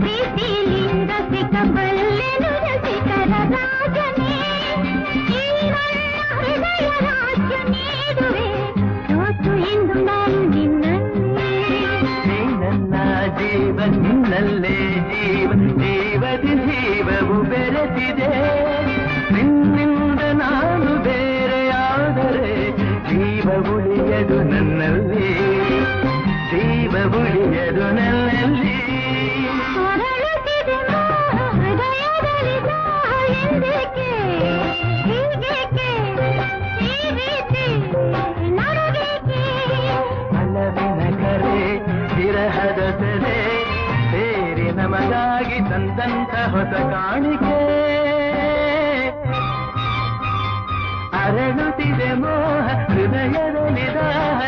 ಪ್ರೀತಿಲಿಂದ ಸಿಕ್ಕಬಲ್ಲೆನು ರಸಿಕರ ರಾಜನೇ ಈ ನನ್ನ ಹೃದಯ ರಾಜ್ಯ ನೀಡುವೆ ಸೋತು ಇಂದು ನಾನು ನಿನ್ನನ್ನೇ ನನ್ನ ಜೀವ ನಿನ್ನಲ್ಲೇ ಜೀವದಿ ಜೀವವು ಬೆರೆತಿದೆ ನಿನ್ನಿಂದ ನಾನು ಬೇರೆಯಾದರೆ ಜೀವ ಉಳಿಯದು ನನ್ನಲ್ಲಿ ಜೀವ ಉಳಿಯದು ನನ್ನಲ್ಲಿ ಹೊರಳುತ್ತಿದೆ ಹೃದಯದಲ್ಲಿ ಎಂದೇಕೆ ಹೀಗೇಕೆ ಈ ರೀತಿ ನಡುಗೇಕೆ ಅಲವಿನ ಕರೆ ವಿರಹದ ಸೆಲೆ ಸೇರಿ ನಮಗಾಗಿ ತಂದಂತ ಹೊಸ ಕಾಣಿಕೆ ಅರಳುತ್ತಿದೆ ಮೋಹ ಹೃದಯದಲ್ಲಿ ದಾಹ